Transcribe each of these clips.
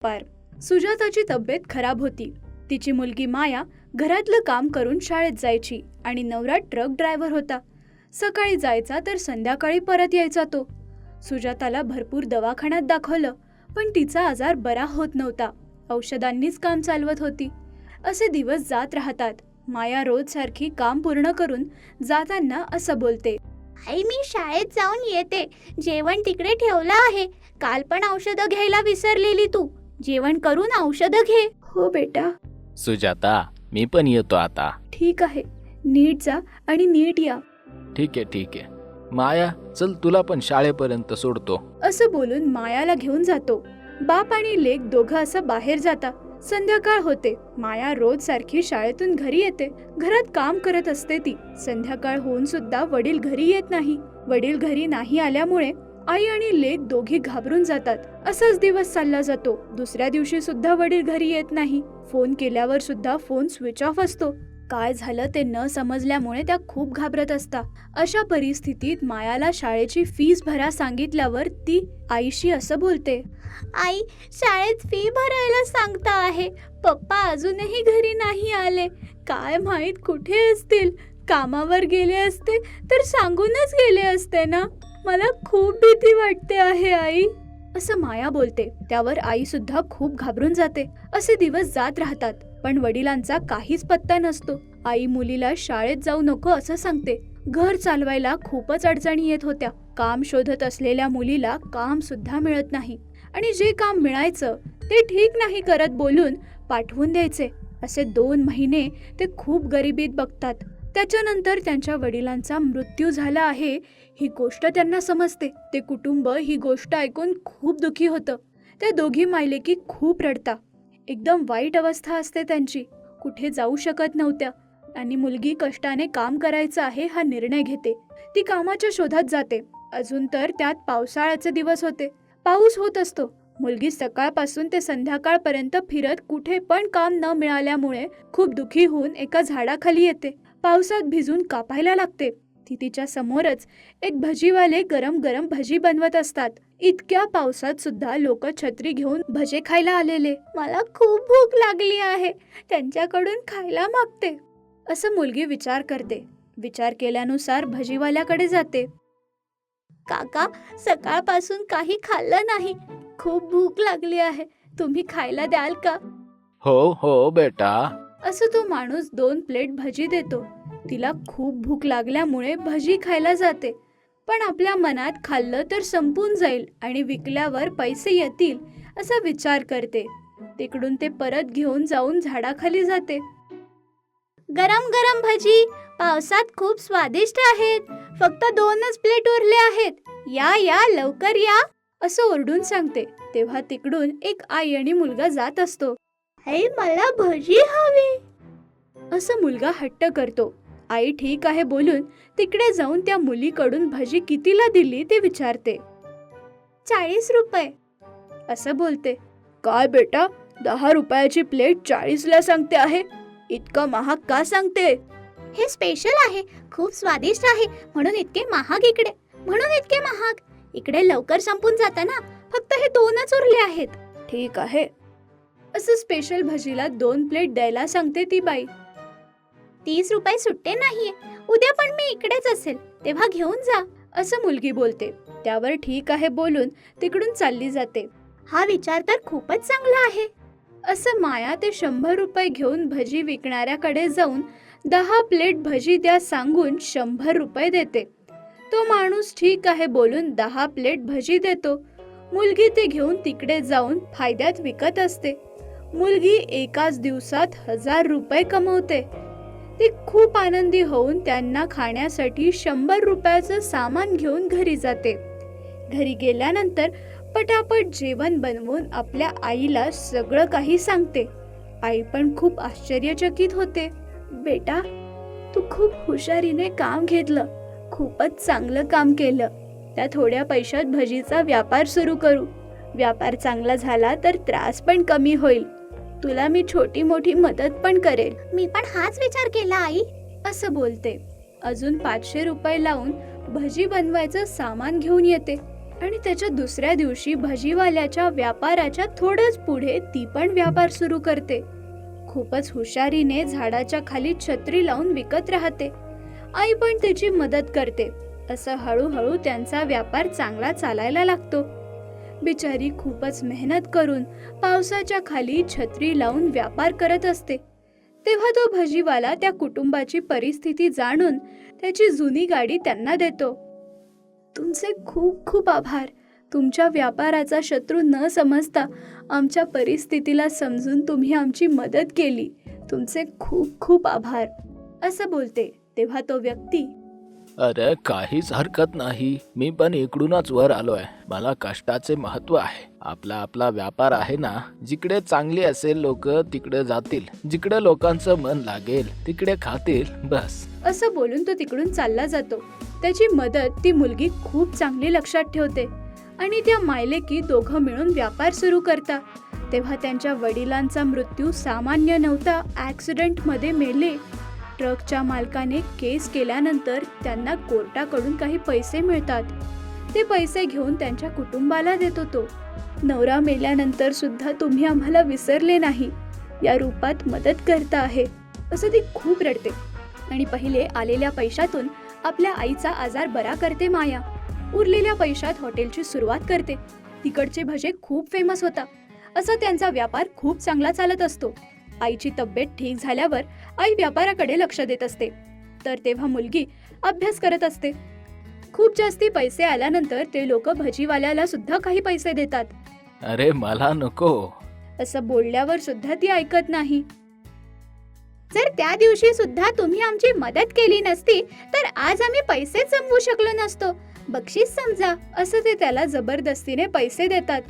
पार सुजाताची तब्येत खराब होती. तिची मुलगी माया घरातलं काम करून शाळेत जायची आणि नवरा ट्रक ड्रायव्हर होता. सकाळी जायचा तर संध्याकाळी परत यायचा तो. सुजाताला भरपूर दवाखान्यात दाखवलं, पण तिचा आजार बरा होत नव्हता. औषधांनीच काम चालवत होती. असे दिवस जात राहतात. माया रोज सारखी काम पूर्ण करून जाताना असं बोलते, आई मी शाळेत जाऊन येते. जेवण तिकडे ठेवलं आहे. काल पण औषधं घ्यायला विसरलेली तू. जेवण करून औषधं घे. हो बेटा. सुजाता, मी पण येतो आता. ठीक आहे, नीट जा आणि नीट या. ठीक आहे. माया, चल तुला पण शाळेपर्यंत सोडतो. असं बोलून मायाला घेऊन जातो. बाप आणि लेक दोघं असं बाहेर जाता. संध्याकाळ होते. माया रोज सारखी शाळेतून घरी येते. घरात काम करत असते ती. संध्याकाळ होऊन सुद्धा वडील घरी येत नाही. वडील घरी नाही आल्यामुळे आई आणि लेक दोघी घाबरून जातात. असाच दिवस चालला जातो. दुसऱ्या दिवशी सुद्धा वडील घरी येत नाही. फोन केल्यावर सुद्धा फोन स्विच ऑफ असतो. काय झालं ते न समजल्यामुळे त्या खूप घाबरत असतात. अशा परिस्थितीत मायाला शाळेची फीस भरा सांगितल्यावर ती आईशी असं बोलते, आई, शाळेत फी भरायला सांगता आहे. पप्पा अजूनही घरी नाही आले. काय माहित कुठे असतील. कामावर गेले असते तर सांगूनच गेले असते ना. मला खूप भीती वाटते आहे आई. असं माया बोलते. त्यावर आई सुद्धा खूप घाबरून जाते. असे दिवस जात राहतात, पण वडिलांचा काहीच पत्ता नसतो. आई मुलीला शाळेत जाऊ नको असं सांगते. घर चालवायला खूपच अडचणी येत होत्या. काम शोधत असलेल्या मुलीला काम सुद्धा मिळत नाही आणि जे काम मिळायचं ते ठीक नाही करत बोलून पाठवून द्यायचे. असे 2 महिने ते खूप गरिबीत बघतात. त्याच्यानंतर त्यांच्या वडिलांचा मृत्यू झाला आहे ही गोष्ट त्यांना समजते. ते कुटुंब ही गोष्ट ऐकून खूप दुःखी होतं. त्या दोघी मायलेकी खूप रडता. एकदम वाईट अवस्था असते त्यांची. कुठे जाऊ शकत नव्हत्या आणि मुलगी कष्टाने काम करायचं आहे हा निर्णय घेते. ती कामाच्या शोधात जाते. अजून तर त्यात पावसाळ्याचे दिवस होते. पाऊस होत असतो. मुलगी सकाळपासून ते संध्याकाळपर्यंत फिरत कुठे पण काम न मिळाल्यामुळे खूप दुःखी होऊन एका झाडाखाली येते. पावसात भिजून कापायला लागते. तिच्या समोरच एक भजीवाले गरम गरम भजी बनवत असतात. इतक्या पावसात सुद्धा लोक छत्री घेऊन भजे खायला आलेले. मला खूप भूक लागली आहे. त्यांच्याकडून खायला मागते. असं मुलगी विचार करते. विचार केल्यानुसार भजीवाल्याकडे जाते. काका, सकाळपासून काही खाल्लं नाही. खूप भूक लागली आहे. तुम्ही खायला द्याल का? हो बेटा. असं तो माणूस 2 प्लेट भजी देतो. तिला खूप भूक लागल्यामुळे भजी खायला जाते. पण आपल्या मनात खाल्लं तर संपून जाईल आणि विकल्यावर पैसे येतील असा विचार करते. तिकडून ते परत घेऊन जाऊन झाडाखाली जाते. गरम गरम भजी पावसात खूप स्वादिष्ट आहेत. फक्त 2च प्लेट उरले आहेत. या लवकर या. असं ओरडून सांगते. तेव्हा तिकडून एक आई आणि मुलगा जात असतो. आई, मला भजी हवी. असं मुलगा हट्ट करतो. आई ठीक आहे बोलून तिकडे जाऊन त्या मुलीकडून भजी कितीला दिली ते विचारते. 40 रुपये. असं बोलते. काय बेटा, 10 रुपयाची प्लेट 40ला सांगते आहे. इतकं महाग का सांगते? हे स्पेशल आहे. खूप स्वादिष्ट आहे म्हणून इतके महाग इकडे. इकडे लवकर संपून जातं ना. फक्त हे 2च उरले आहेत. ठीक आहे. असं स्पेशल भजीला 2 प्लेट द्यायला सांगते ती बाई. 30 रुपये सुट्टे नाहीये. उद्या पण मी इकडेच असेल, तेव्हा घेऊन जा. असं मुलगी बोलते. त्यावर ठीक आहे बोलून तिकडून चालली जाते. हा विचार तर खूपच चांगला आहे. असं माया ते 100 रुपये घेऊन भजी विकणाऱ्याकडे जाऊन 10 प्लेट भजी द्या सांगून 100 रुपये देते. तो माणूस ठीक आहे बोलून 10 प्लेट भजी देतो. मुलगी ते घेऊन तिकडे जाऊन फायद्यात विकत असते. मुलगी एकाच दिवसात 1000 रुपये कमवते. ती खूप आनंदी होऊन त्यांना खाण्यासाठी 100 रुपयाचं सामान घेऊन घरी जाते. घरी गेल्यानंतर पटापट जेवण बनवून आपल्या आईला सगळं काही सांगते. आई पण खूप आश्चर्यचकित होते. बेटा, तू खूप हुशारीने काम घेतलं. खूपच चांगलं काम केलं. त्या थोड्या पैशात भजीचा व्यापार सुरू करू. व्यापार चांगला झाला तर त्रास पण कमी होईल. तुला मी छोटी मोठी मदत पण करेल. मी पण हाच विचार केला आई. असं बोलते. अजून 500 रुपये लावून भजी बनवायचं सामान घेऊन येते. आणि त्याच्या दुसऱ्या दिवशी भाजीवाल्याच्या व्यापाराच्या थोडंच पुढे ती पण व्यापार सुरू करते. खूपच हुशारीने झाडाच्या खाली छत्री लावून विकत राहते. आई पण तिची मदत करते. असं हळूहळू त्यांचा व्यापार चांगला चालायला लागतो. बिचारी खूपच मेहनत करून पावसाच्या खाली छत्री लावून व्यापार करत असते. तेव्हा तो भाजीवाला त्या कुटुंबाची परिस्थिती जाणून त्याची जुनी गाडी त्यांना देतो. तुमचे खूप खूप आभार. तुमच्या व्यापाराचा शत्रू न समजता आमच्या परिस्थितीला समजून तुम्ही आमची मदत केली. तुमचे खूप खूप आभार, असं बोलते. तेव्हा तो व्यक्ती, अरे काहीच हरकत नाही, मी पण इकडूनच वर आलोय. मला कष्टाचे महत्व आहे. आपला व्यापार आहे ना, जिकडे चांगली असेल लोक तिकडे जातील, जिकडे लोकांचं मन लागेल तिकडे खातील, बस. असं बोलून तो तिकडून चालला जातो. त्याची मदत ती मुलगी खूप चांगली लक्षात ठेवते आणि त्या मायलेकी दोघं मिळून व्यापार सुरू करतात. तेव्हा त्यांच्या वडिलांचा मृत्यू सामान्य नव्हता, ऍक्सिडेंट मध्ये मेले. ट्रकच्या मालकाने केस केल्यानंतर त्यांना कोर्टाकडून काही पैसे मिळतात. ते पैसे घेऊन त्यांच्या कुटुंबाला देतो तो. नवरा मेल्यानंतर सुद्धा तुम्ही आम्हाला विसरले नाही, या रूपात मदत करता आहे, असं ती खूप रडते. आणि पहिले आलेल्या पैशातून आपल्या आईचा आजार बरा करते माया. उरलेल्या पैशात हॉटेलची सुरुवात करते. तिकडचे भजे खूप फेमस होता. असा त्यांचा व्यापार खूप चांगला चालत असतो. आईची तब्येत ठीक झाल्यावर आई व्यापाराकडे लक्ष देत असते. तर तेव्हा मुलगी अभ्यास करत असते. खूप जास्ती पैसे आल्यानंतर ते लोक भजीवाल्याला सुद्धा काही पैसे देतात. अरे मला नको, असं बोलल्यावर सुद्धा ती ऐकत नाही. जर त्या दिवशी सुद्धा तुम्ही आमची मदत केली नसती तर आज आम्ही पैसेच जमवू शकलो नसतो. बक्षीस समजा, असं ते त्याला जबरदस्तीने पैसे देतात.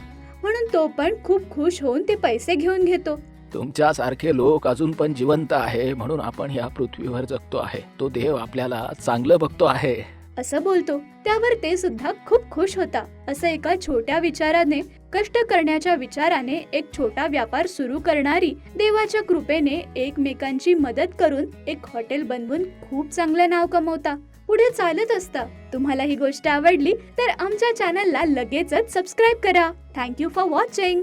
म्हणून तो पण खूप खुश होऊन ते पैसे घेऊन घेतो. तुमच्यासारखे लोक अजून पण जिवंत आहे म्हणून आपण या पृथ्वीवर जगतो आहे. तो देव आपल्याला चांगलं बघतो आहे, असं बोलतो. त्यावर ते सुद्धा खूप खुश होता. असं एका छोट्या विचाराने, कष्ट करण्याच्या विचाराने एक छोटा व्यापार सुरू करणारी देवाच्या कृपेने एकमेकांची मदत करून एक हॉटेल बनवून खूप चांगलं नाव कमवता पुढे चालत असता. तुम्हाला ही गोष्ट आवडली तर आमच्या चॅनलला लगेचच सबस्क्राईब करा. Thank you for watching.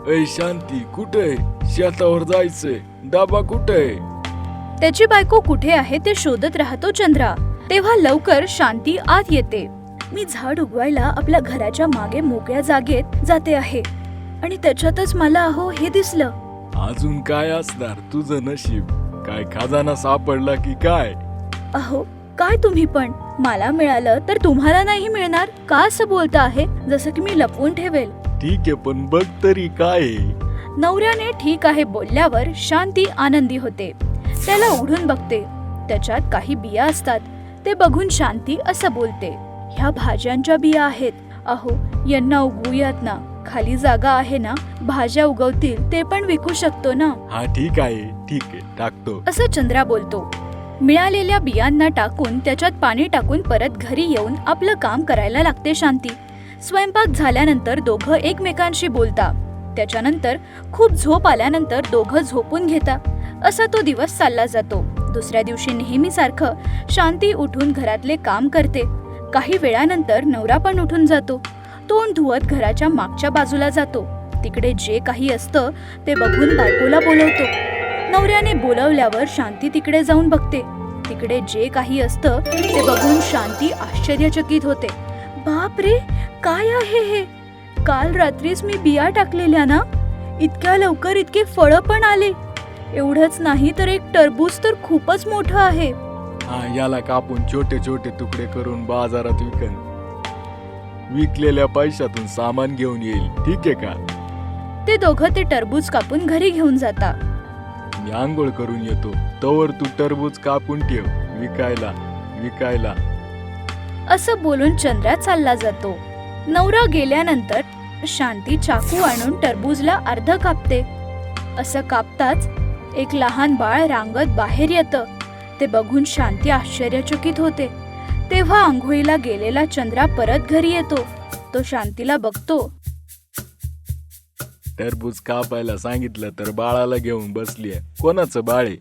ऐ शांती, कुठे? शेतावर जायचंय. डबा कुठे? त्याची बायको कुठे आहे ते शोधत राहतो चंद्रा. तेव्हा लवकर शांती आत येते. मी झाड उगवायला आपल्या घराच्या मागे मोकळ्या जागेत जाते आहे आणि त्याच्यातच मला हे दिसलं. अजून काय असणार तुझं नशीब? काय खजाना सापडला की काय? काय तुम्ही पण? मला मिळालं तर तुम्हाला नाही मिळणार का असं बोलता आहे, जसं की मी लपवून ठेवेल. ठीक आहे, पण बघ तरी काय. नवऱ्याने ठीक आहे बोलल्यावर शांती आनंदी होते. त्याला उघडून बघते. त्याच्यात काही बिया असतात. ते बघून शांती असं बोलते, ह्या भाज्यांच्या बिया आहेत. यांना उगवूयात ना, खाली जागा आहे ना, भाज्या उगवतील, ते पण विकू शकतो ना. हा ठीक आहे, ठीक आहे, टाकतो, असं चंद्रा बोलतो. मिळालेल्या बियांना टाकून त्याच्यात पाणी टाकून परत घरी येऊन आपलं काम करायला लागते शांती. स्वयंपाक झाल्यानंतर दोघं एकमेकांशी बोलता. त्याच्यानंतर खूप झोप आल्यानंतर दोघं झोपून घेता. असा तो दिवस चालला जातो. दुसऱ्या दिवशी नेहमीसारखं शांती उठून घरातले काम करते. काही वेळानंतर नवरा पण उठून जातो. तोंड धुवत घराच्या मागच्या बाजूला जातो. तिकडे जे काही असतं ते बघून बायकोला बोलवतो. नवऱ्याने बोलवल्यावर शांती तिकडे जाऊन बघते. तिकडे जे काही असतं ते बघून शांती आश्चर्यचकित होते. बाप रे, काय आहे हे? काल रात्रीच मी बिया टाकलेल्या ना, इतक्या लवकर इतके फळं पण आले. एवढंच नाही तर एक टरबूज तर खूपच मोठं आहे. हा, याला कापून छोटे छोटे तुकडे करून बाजारात विकन. विकलेल्या पैशातून सामान घेऊन येईल, ठीक आहे का? ते दोघं ते टरबूज कापून घरी घेऊन जाता. मी आंघोळ करून येतो, तोवर तू टरबूज कापून ठेव, विकायला. असं बोलून चंद्रा चालला जातो. नवरा गेल्यानंतर शांती चाकू आणून टरबूजला अर्ध कापते. असं कापताच एक लहान बाळ रांगत बाहेर येतं. ते बघून शांती आश्चर्यचकित होते. तेव्हा आंघोळीला गेलेला चंद्रा परत घरी येतो. तो शांतीला बघतो. टरबूज कापायला सांगितलं तर बाळाला घेऊन बसलीये. कोणाचं बाळ आहे?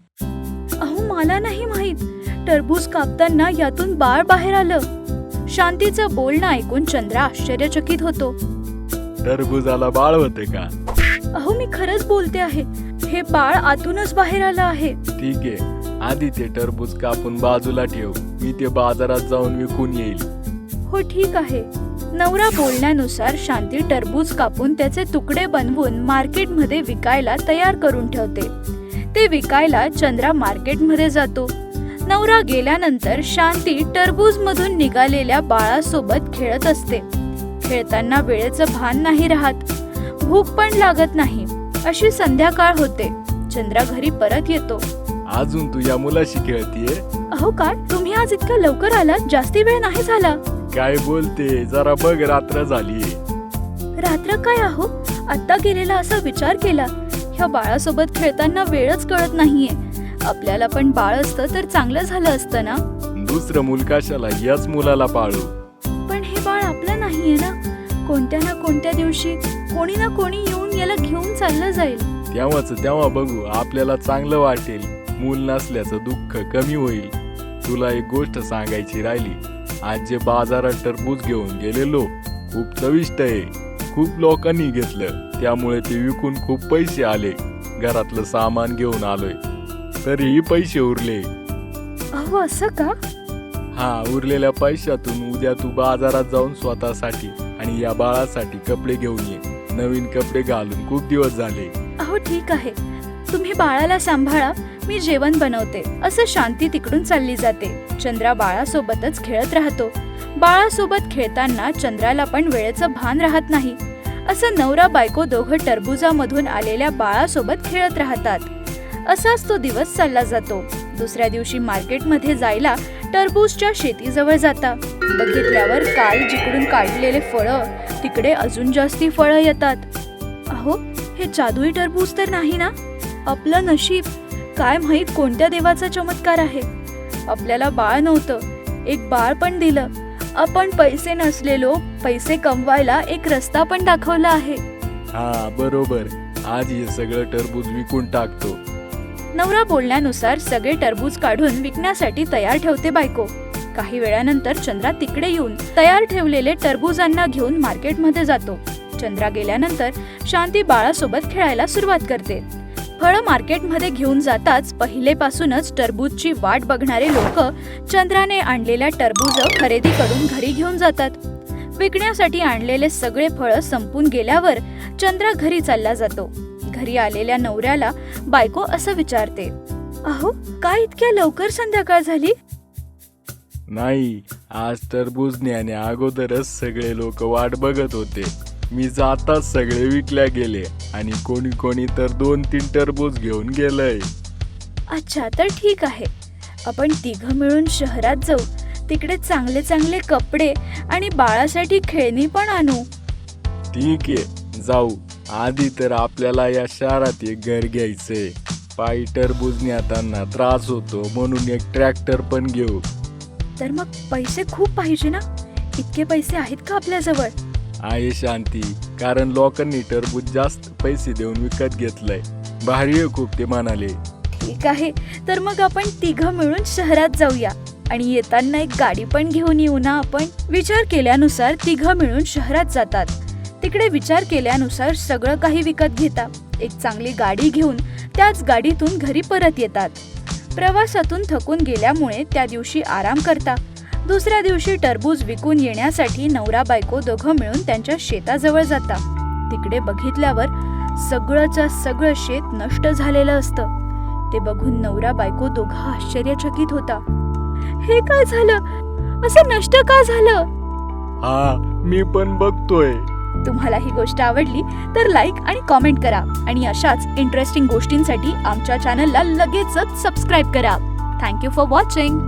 मला नाही माहित. टरबूज कापताना यातून बाळ बाहेर आलं. शांतीचं बोलणं ऐकून चंद्रा आश्चर्यचकित होतो. टरबुजाला बाळ होते का? अहो, मी खरंच बोलते आहे. हे बाळ आतूनच बाहेर आलं आहे. ठीक आहे, आधी ते टरबूज कापून बाजूला ठेव, मी ते बाजारात जाऊन विकून येईल. हो, ठीक आहे. नवरा बोलण्यानुसार शांती टरबूज कापून त्याचे तुकडे बनवून मार्केटमध्ये विकायला तयार करून ठेवते. ते विकायला चंद्रा मार्केटमध्ये जातो. नवरा गेल्यानंतर शांती टरबूज मधून निघालेल्या बाळासोबत खेळत असते. खेळताना वेळेचं भान नाही राहत, भूक पण लागत नाही. अशी संध्याकाळ होते. चंद्रा घरी परत येतो. अजून तू या मुलाशी खेळतीये? अहो काय, तुम्ही आज इतक्या लवकर आलात? जास्ती वेळ नाही झाला. काय बोलते, जरा बघ, रात्र झालीये. रात्र काय आहो, आता गेलेला असा विचार केला. ह्या बाळासोबत खेळताना वेळच कळत नाहीये. आपल्याला पण बाळ असतं तर चांगलं झालं असतं ना. दुसरं मूल कशाला, याच मुलाला पाळू. पण हे बाळ आपलं नाहीये ना. कोणत्या ना कोणत्या दिवशी कोणी ना कोणी येऊन याला घेऊन चाललं जाईल. तेव्हा बघू, आपल्याला चांगलं वाटेल. मूल नसल्याचं दुःख कमी होईल. तुला एक गोष्ट सांगायची राहिली. आज जे बाजारात टरबूज घेऊन गेलेलो, खूप चविष्ट आहे. खूप लोकांनी घेतलं, त्यामुळे ते विकून खूप पैसे आले. घरातलं सामान घेऊन आलोय, तरीही पैसे उरले. अहो, असं का? हा, उरलेल्या पैशातून उद्या तू बाजारात जाऊन स्वतःसाठी आणि या बाळासाठी कपडे घेऊन ये. नवीन कपडे घालून खूप दिवस झाले. अहो, ठीक आहे. तुम्ही बाळाला सांभाळा, मी जेवण बनवते. असं शांती तिकडून चालली जाते. चंद्रा बाळासोबतच खेळत राहतो. बाळासोबत खेळताना चंद्राला पण वेळेचं भान राहत नाही. असं नवरा बायको दोघं टरबुजामधून आलेल्या बाळासोबत खेळत राहतात. असाच तो दिवस चालला जातो. दुसऱ्या दिवशी मार्केटमध्ये जायला टरबूजच्या शेतीजवळ जाता. बघितल्यावर काल जिकडून काढलेले फळं तिकडे अजून जास्ती फळं येतात. अहो, हे जादुई टरबूज तर नाही ना? आपलं नशीब. काय माहित कोणत्या देवाचा चमत्कार आहे. आपल्याला बाळ नव्हतं, एक बाळ पण दिलं. आपण पैसे नसलेलो, पैसे कमवायला एक रस्ता पण दाखवला आहे. हा, बरोबर. आज हे सगळं टरबूज विकून टाकतो. नवरा बोलण्यानुसार सगळे टरबूज काढून विकण्यासाठी तयार ठेवते बायको. काही वेळानंतर चंद्रा तिकडे येऊन तयार ठेवलेले टरबूजांना घेऊन मार्केटमध्ये जातो. चंद्रा गेल्यानंतर शांती बाळासोबत खेळायला सुरुवात करते. फळं मार्केटमध्ये घेऊन जाताच पहिलेपासूनच टरबूजची वाट बघणारे लोक चंद्राने आणलेल्या टरबूज खरेदी करून घरी घेऊन जातात. विकण्यासाठी आणलेले सगळे फळं संपून गेल्यावर चंद्रा घरी चालला जातो. घरी आलेल्या नवऱ्याला बायको असं विचारते, अहो, काय इतक्या लवकर संध्याकाळ झाली? नाही, आज टरबूज न्याण्या अगोदरच सगळे लोक वाट बघत होते. मी जाताच सगळे विकल्या गेले आणि कोणी तर 2-3 टरबूज घेऊन गेलंय. अच्छा, तर ठीक आहे. आपण तिघं मिळून शहरात जाऊ. तिकडे चांगले चांगले कपडे आणि बाळासाठी खेळणी पण आणू. ठीक आहे, जाऊ. आधी तर आपल्याला या शहरात एक घर घ्यायचंय. पायी टरबूज नेताना त्रास होतो, म्हणून एक ट्रॅक्टर पण घेऊ. तर मग पैसे खूप पाहिजे ना? इतके पैसे आहेत का आपल्याजवळ? आहे शांती, कारण लोकांनी टरबूज जास्त पैसे देऊन विकत घेतलंय. भारी आहे खूप, ते म्हणाले. ठीक आहे, तर मग आपण तिघं मिळून शहरात जाऊया आणि येताना एक गाडी पण घेऊन येऊ ना आपण. विचार केल्यानुसार तिघं मिळून शहरात जातात. तिकडे विचार केल्यानुसार सगळं काही विकत घेता. एक चांगली गाडी घेऊन त्याच गाडीतून घरी परत येतात. प्रवासातून थकून गेल्यामुळे त्या दिवशी आराम करता. दुसऱ्या दिवशी टरबूज विकून येण्यासाठी नवरा बायको दोघं मिळून त्यांच्या शेताजवळ जाता. तिकडे बघितल्यावर सगळंच्या सगळं शेत नष्ट झालेलं असतं. ते बघून नवरा बायको दोघं आश्चर्यचकित होता. हे काय झालं? असं नष्ट का झालं? हा, मी पण बघतोय. तुम्हाला ही गोष्ट आवडली तर लाईक आणि कॉमेंट करा आणि अशाच इंटरेस्टिंग गोष्टींसाठी आमच्या चॅनलला लगेचच सबस्क्राईब करा. Thank you for watching.